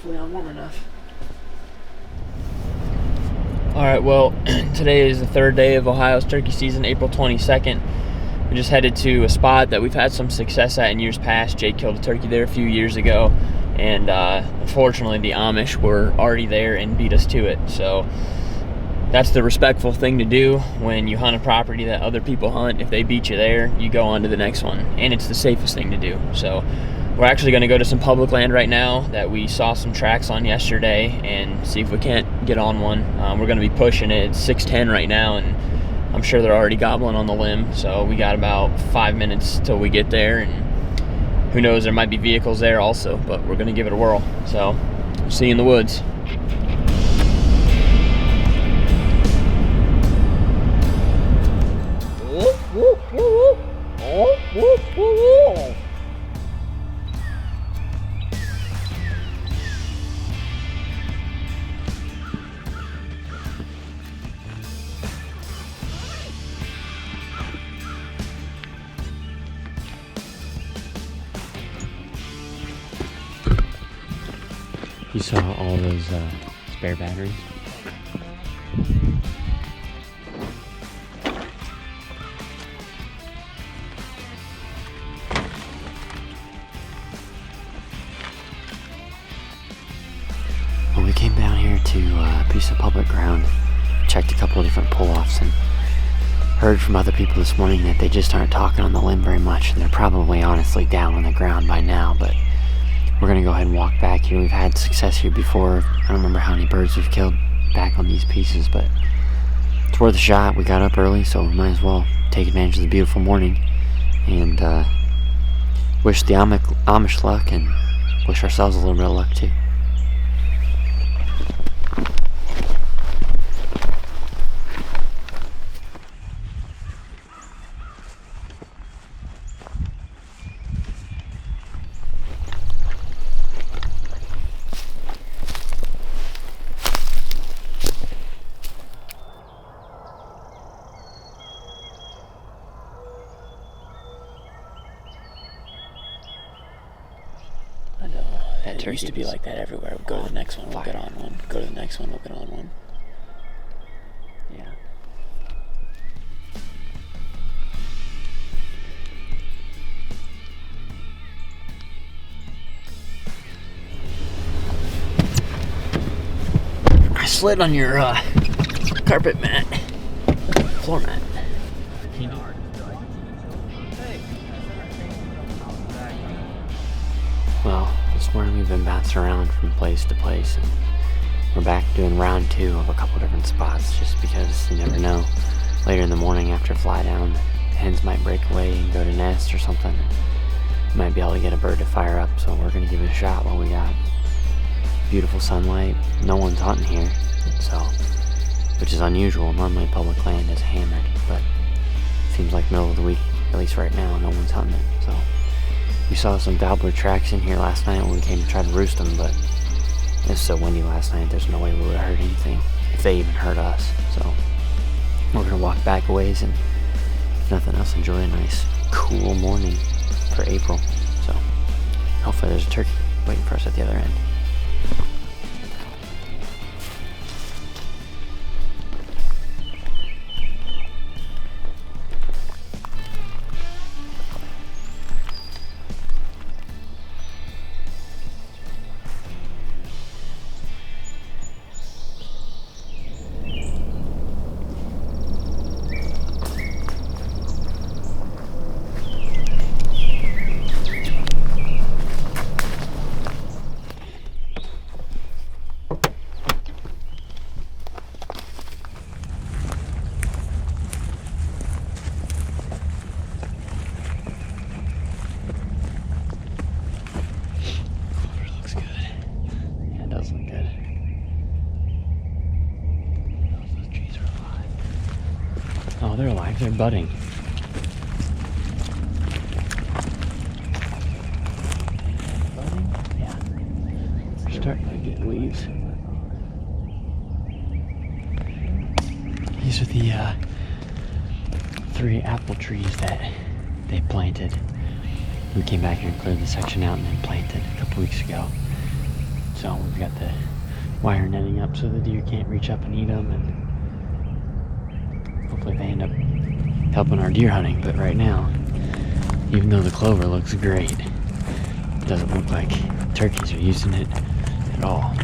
Hopefully I'm warm enough. Alright, well, today is the third day of Ohio's turkey season, April 22nd. We just headed to a spot that we've had some success at in years past. Jake killed a turkey there a few years ago, and unfortunately the Amish were already there and beat us to it. So that's the respectful thing to do when you hunt a property that other people hunt. If they beat you there, you go on to the next one, and it's the safest thing to do. So we're actually going to go to some public land right now that we saw some tracks on yesterday and see if we can't get on one. We're going to be pushing it. It's 6:10 right now, and I'm sure they're already gobbling on the limb. So we got about 5 minutes till we get there, and who knows, there might be vehicles there also, but we're going to give it a whirl. So see you in the woods. You saw all those spare batteries? Well, we came down here to a piece of public ground, checked a couple of different pull-offs, and heard from other people this morning that they just aren't talking on the limb very much, and they're probably honestly down on the ground by now, but we're going to go ahead and walk back here. We've had success here before. I don't remember how many birds we've killed back on these pieces, but it's worth a shot. We got up early, so we might as well take advantage of the beautiful morning and wish the Amish luck and wish ourselves a little bit of luck too. I know. It used to be like that everywhere. We'll go to the next one, we'll get on one. Go to the next one, we'll get on one. Yeah. I slid on your carpet mat. Floor mat. Well, this morning we've been bouncing around from place to place, and we're back doing round 2 of a couple different spots, just because you never know. Later in the morning after fly down, hens might break away and go to nest or something. You might be able to get a bird to fire up, so we're going to give it a shot while we got beautiful sunlight. No one's hunting here, so, which is unusual. Normally public land is hammered, but it seems like middle of the week, at least right now, no one's hunting it, so. We saw some gobbler tracks in here last night when we came to try to roost them, but it was so windy last night, there's no way we would have heard anything, if they even heard us. So we're going to walk back a ways and, if nothing else, enjoy a nice, cool morning for April. So hopefully there's a turkey waiting for us at the other end. Oh, they're alive. They're budding. Budding? Yeah. They're starting to get leaves. These are the 3 apple trees that they planted. We came back here and cleared the section out and then planted a couple weeks ago. So we've got the wire netting up so the deer can't reach up and eat them, and hopefully they end up helping our deer hunting. But right now, even though the clover looks great, it doesn't look like turkeys are using it at all.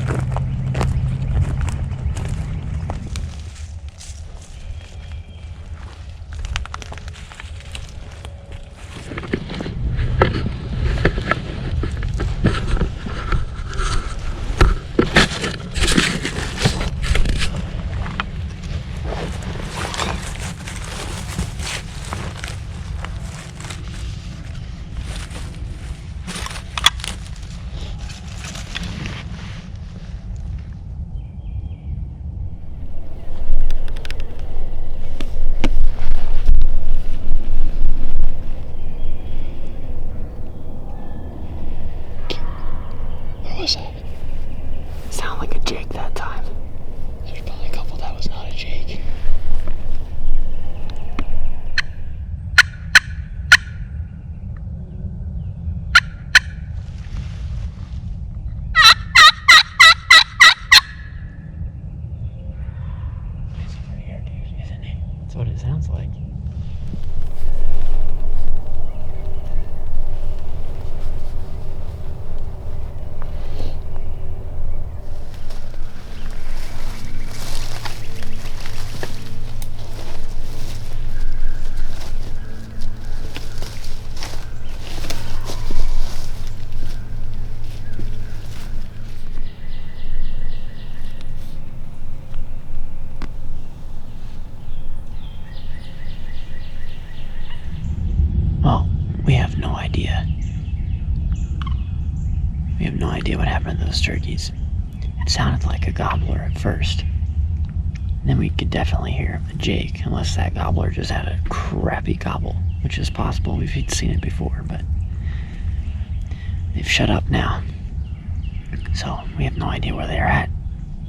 What was that? Sounded like a jake that time. There's probably a couple that was not a jake. He's over here, dude, isn't he? That's what it sounds like. Well, we have no idea. We have no idea what happened to those turkeys. It sounded like a gobbler at first. And then we could definitely hear a jake, unless that gobbler just had a crappy gobble, which is possible. We've seen it before, but they've shut up now. So we have no idea where they're at.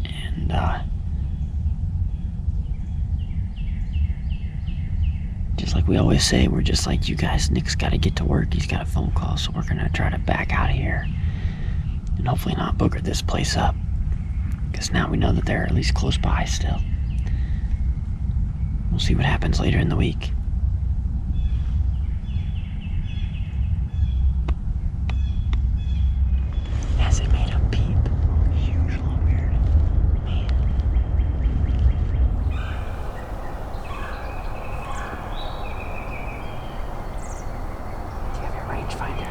And just like we always say, we're just like you guys. Nick's got to get to work. He's got a phone call, so we're gonna try to back out of here and hopefully not booger this place up, because now we know that they're at least close by still. We'll see what happens later in the week. Has it made a peep? Huge long beard. Man. Do you have your rangefinder?